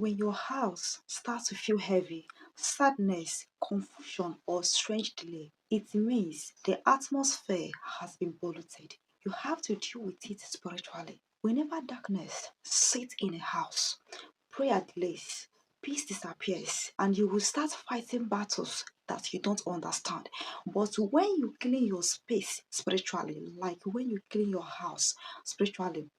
When your house starts to feel heavy, sadness, confusion, or strange delay, it means the atmosphere has been polluted. You have to deal with it spiritually. Whenever darkness sits in a house, prayer delays, peace disappears, and you will start fighting battles that you don't understand. But when you clean your space spiritually, like when you clean your house spiritually,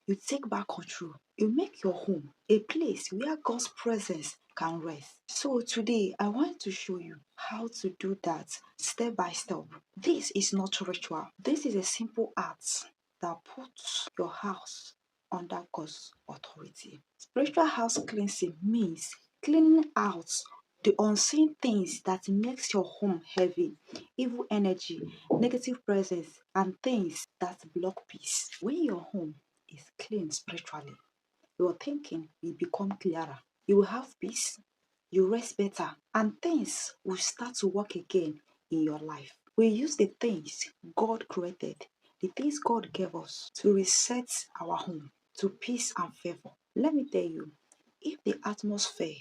you take back control. You make your home a place where God's presence can rest. So today, I want to show you how to do that step by step. This is not ritual. This is a simple act that puts your house under God's authority. Spiritual house cleansing means cleaning out the unseen things that makes your home heavy, evil energy, negative presence, and things that block peace. When your home is clean spiritually, your thinking will become clearer. You will have peace, you rest better, and things will start to work again in your life. We use the things God created, the things God gave us to reset our home to peace and favor. Let me tell you, if the atmosphere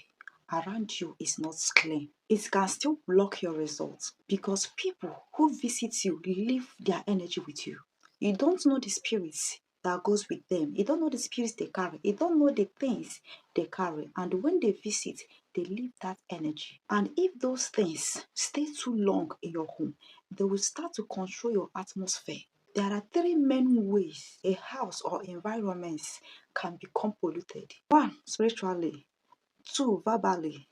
around you is not clean, it can still block your results because people who visit you leave their energy with you. You don't know the spirits that goes with them. You don't know the spirits they carry. You don't know the things they carry. And when they visit, they leave that energy. And if those things stay too long in your home, they will start to control your atmosphere. There are three main ways a house or environments can become polluted. One, spiritually. Two, verbally.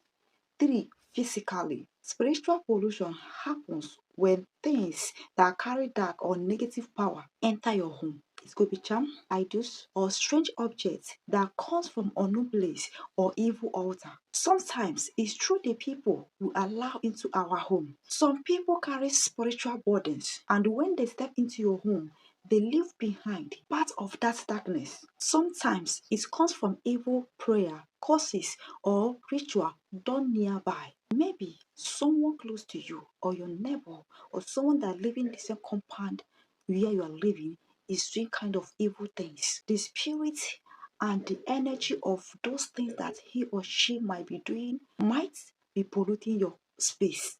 Three, physically. Spiritual pollution happens when things that carry dark or negative power enter your home. It could be charm, idols, or strange objects that comes from unknown place or evil altar. Sometimes it's through the people we allow into our home. Some people carry spiritual burdens, and when they step into your home, they leave behind part of that darkness. Sometimes it comes from evil prayer, curses, or ritual done nearby. Maybe someone close to you, or your neighbor, or someone that live in the same compound where you are living is doing kind of evil things. The spirit and the energy of those things that he or she might be doing might be polluting your space.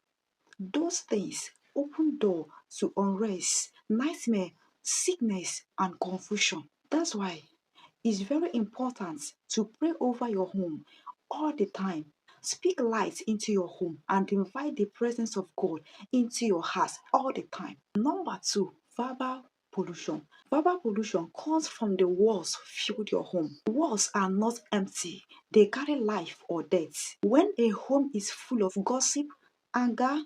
Those things open door to unrest, nightmare, sickness, and confusion. That's why it's very important to pray over your home all the time. Speak light into your home and invite the presence of God into your house all the time. Number two, verbal pollution. Verbal pollution comes from the walls filled your home. Walls are not empty, they carry life or death. When a home is full of gossip, anger,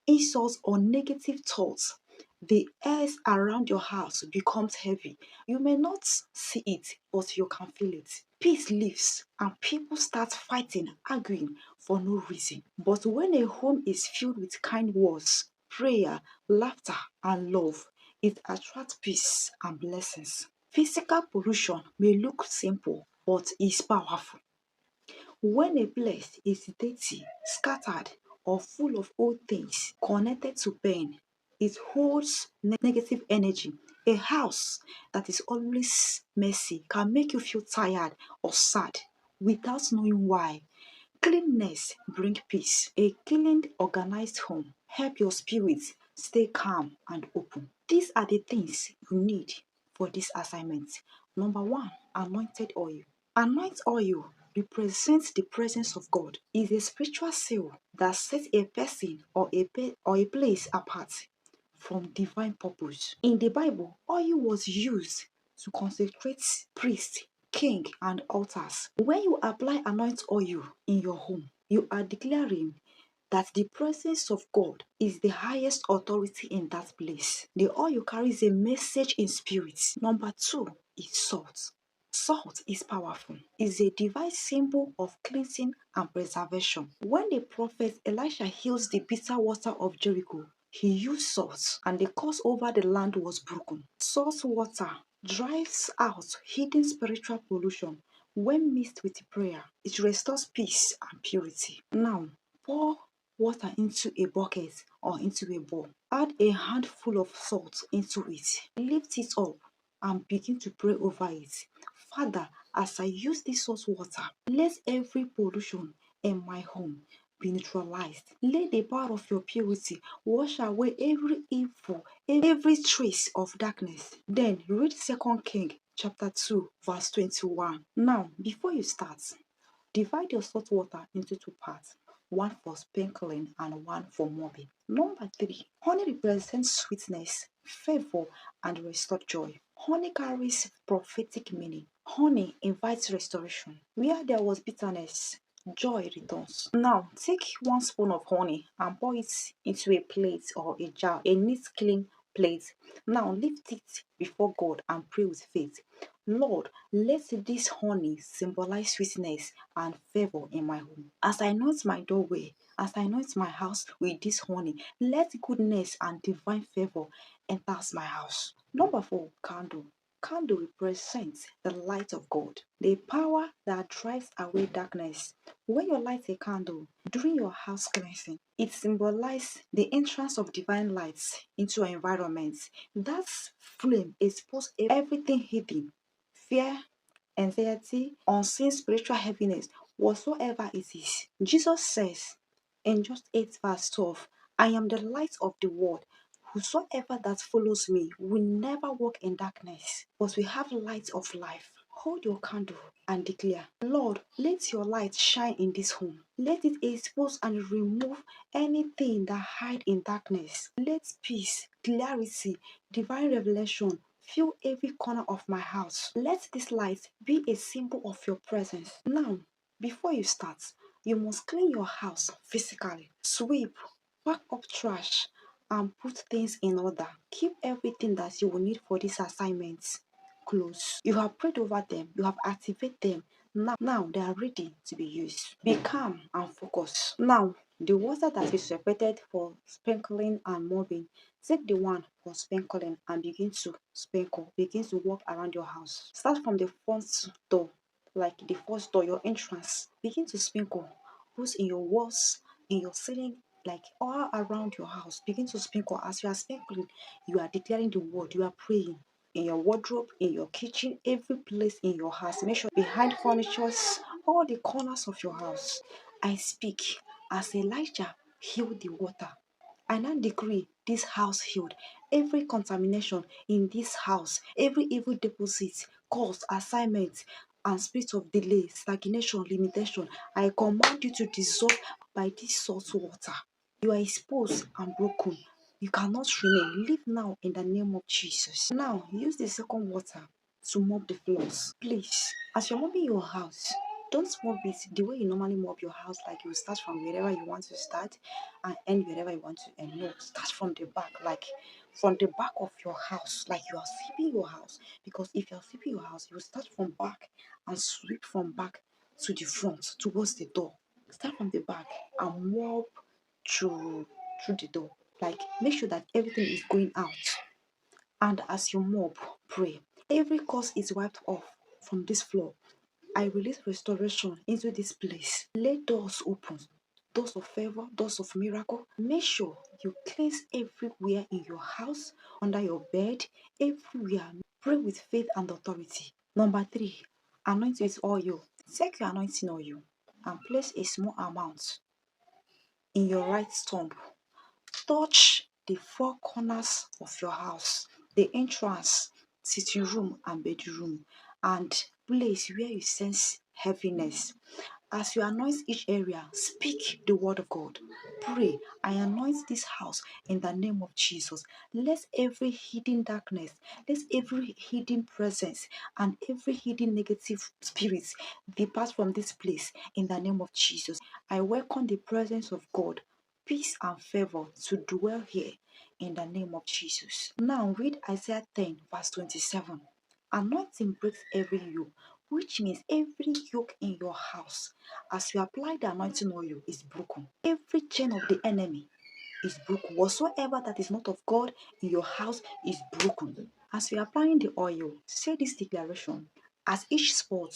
insults, or negative thoughts, the air around your house becomes heavy. You may not see it, but you can feel it. Peace leaves and people start fighting, arguing for no reason. But when a home is filled with kind words, prayer, laughter, and love, it attracts peace and blessings. Physical pollution may look simple, but is powerful. When a place is dirty, scattered, or full of old things connected to pain, it holds negative energy. A house that is always messy can make you feel tired or sad without knowing why. Cleanliness brings peace. A clean, organized home help your spirit stay calm and open. These are the things you need for this assignment. Number one, anointed oil. Anointed oil represents the presence of God. It is a spiritual seal that sets a person or a place apart from divine purpose. In the Bible, oil was used to consecrate priests, king, and altars. When you apply anointed oil in your home, you are declaring that the presence of God is the highest authority in that place. The oil carries a message in spirit. Number two is salt. Salt is powerful. It's a divine symbol of cleansing and preservation. When the prophet Elisha heals the bitter water of Jericho, he used salt and the curse over the land was broken. Salt water drives out hidden spiritual pollution. When mixed with prayer, it restores peace and purity. Now, pour water into a bucket or into a bowl. Add a handful of salt into it. Lift it up and begin to pray over it. Father, as I use this salt water, let every pollution in my home be neutralized. Let the power of your purity wash away every evil, every trace of darkness. Then read 2 King chapter 2 verse 21. Now, before you start, divide your salt water into two parts, one for sprinkling and one for mopping. Number three, honey represents sweetness, favor, and restored joy. Honey carries prophetic meaning. Honey invites restoration. Where there was bitterness, joy returns. Now, take 1 spoon of honey and pour it into a plate or a jar, a neat, clean plate. Now, lift it before God and pray with faith. Lord, let this honey symbolize sweetness and favor in my home. As I anoint my doorway, as I anoint my house with this honey, let goodness and divine favor enter my house. Number four, candle. Candle represents the light of God, the power that drives away darkness. When you light a candle during your house cleansing, it symbolizes the entrance of divine lights into your environment. That flame exposes everything hidden, fear, anxiety, unseen spiritual heaviness, whatsoever it is. Jesus says in John 8 verse 12, I am the light of the world. Whosoever that follows me will never walk in darkness, but we have light of life. Hold your candle and declare, Lord, let your light shine in this home. Let it expose and remove anything that hide in darkness. Let peace, clarity, divine revelation fill every corner of my house. Let this light be a symbol of your presence. Now, before you start, you must clean your house physically. Sweep, pack up trash, and put things in order. Keep everything that you will need for this assignment close. You have prayed over them, you have activated them. Now they are ready to be used. Be calm and focus. Now, the water that is separated for sprinkling and mopping, take the one for sprinkling and begin to sprinkle. Begin to walk around your house. Start from the front door, like the first door, your entrance. Begin to sprinkle. Who's in your walls, in your ceiling, like all around your house. Begin to sprinkle. As you are sprinkling, you are declaring the word, you are praying. In your wardrobe, in your kitchen, every place in your house. Make sure behind furnitures, all the corners of your house. I speak as Elijah healed the water. I now decree this house healed. Every contamination in this house, every evil deposit, cause, assignment, and spirit of delay, stagnation, limitation, I command you to dissolve by this salt water. You are exposed and broken. You cannot remain. Leave now in the name of Jesus. Now, use the second water to mop the floors. Please, as you're mopping your house, don't mop it the way you normally mop your house, like you start from wherever you want to start and end wherever you want to end. No, start from the back, like from the back of your house, like you are sweeping your house. Because if you're sweeping your house, you start from back and sweep from back to the front towards the door. Start from the back and mop through the door. Like make sure that everything is going out. And as you mop, pray. Every curse is wiped off from this floor. I release restoration into this place. Let doors open. Doors of favor, doors of miracle. Make sure you cleanse everywhere in your house, under your bed, everywhere. Pray with faith and authority. Number three, anoint with oil. Take your anointing oil and place a small amount in your right thumb. Touch the four corners of your house, the entrance, sitting room, and bedroom, and place where you sense heaviness. As you anoint each area, speak the word of God. Pray, I anoint this house in the name of Jesus. Let every hidden darkness, let every hidden presence, and every hidden negative spirit depart from this place in the name of Jesus. I welcome the presence of God, peace and favor to dwell here in the name of Jesus. Now read Isaiah 10 verse 27. Anointing breaks every yoke, which means every yoke in your house, as you apply the anointing oil, is broken. Every chain of the enemy is broken. Whatsoever that is not of God in your house is broken. As you are applying the oil, say this declaration. As each spot,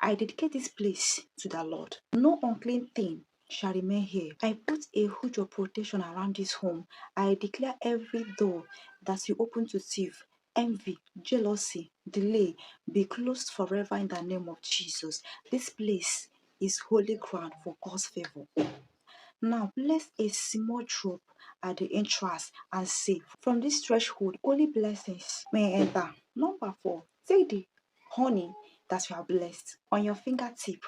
I dedicate this place to the Lord. No unclean thing shall remain here. I put a hedge of protection around this home. I declare every door that you open to thief, envy, jealousy, delay be closed forever in the name of Jesus. This place is holy ground for God's favor. Now place a small drop at the entrance and say, from this threshold, only blessings may enter. Number 4, take the honey that you are blessed on your fingertip.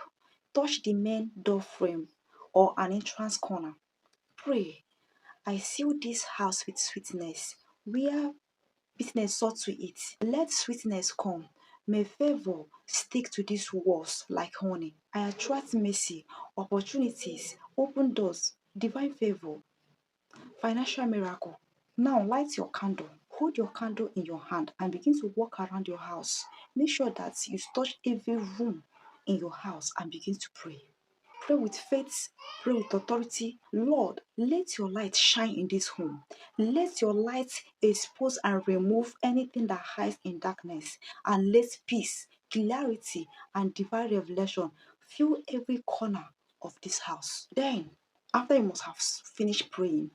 Touch the main door frame or an entrance corner. Pray, I seal this house with sweetness. Where bitterness sought to it, let sweetness come. May favor stick to these walls like honey. I attract mercy, opportunities, open doors, divine favor, financial miracle. Now light your candle. Hold your candle in your hand and begin to walk around your house. Make sure that you touch every room in your house and begin to pray. Pray with faith, pray with authority. Lord, let your light shine in this home. Let your light expose and remove anything that hides in darkness. And let peace, clarity, and divine revelation fill every corner of this house. Then, after you must have finished praying,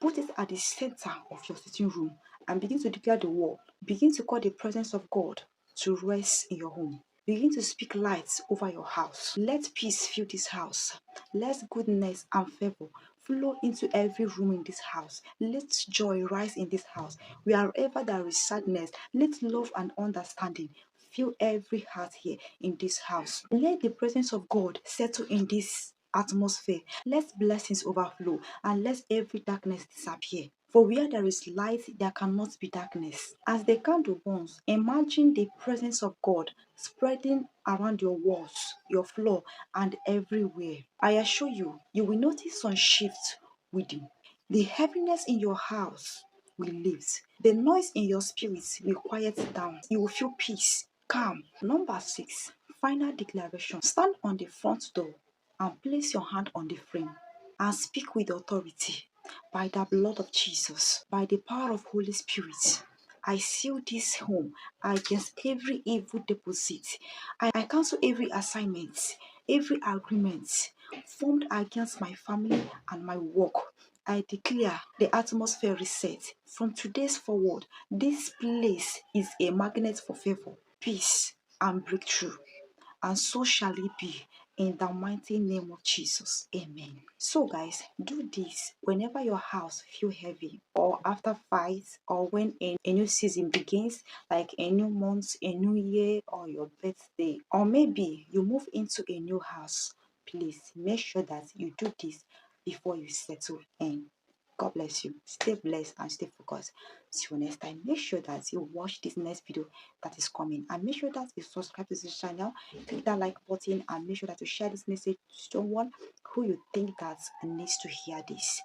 put it at the center of your sitting room and begin to declare the word. Begin to call the presence of God to rest in your home. Begin to speak light over your house. Let peace fill this house. Let goodness and favor flow into every room in this house. Let joy rise in this house. Wherever there is sadness, let love and understanding fill every heart here in this house. Let the presence of God settle in this atmosphere. Let blessings overflow and let every darkness disappear. For where there is light, there cannot be darkness. As the candle burns, imagine the presence of God spreading around your walls, your floor, and everywhere. I assure you, you will notice some shift within. The heaviness in your house will lift. The noise in your spirit will quiet down. You will feel peace, calm. Number 6, final declaration. Stand on the front door and place your hand on the frame and speak with authority. By the blood of Jesus, by the power of Holy Spirit, I seal this home against every evil deposit. I cancel every assignment, every agreement formed against my family and my work. I declare the atmosphere reset. From today's forward, this place is a magnet for favor, peace, and breakthrough. And so shall it be in the mighty name of Jesus. Amen. So guys, do this whenever your house feel heavy or after fights or when a new season begins, like a new month, a new year, or your birthday, or maybe you move into a new house. Please make sure that you do this before you settle in. God bless you. Stay blessed and stay focused. See you next time. Make sure that you watch this next video that is coming, and make sure that you subscribe to this channel, click that like button, and make sure that you share this message to someone who you think that needs to hear this.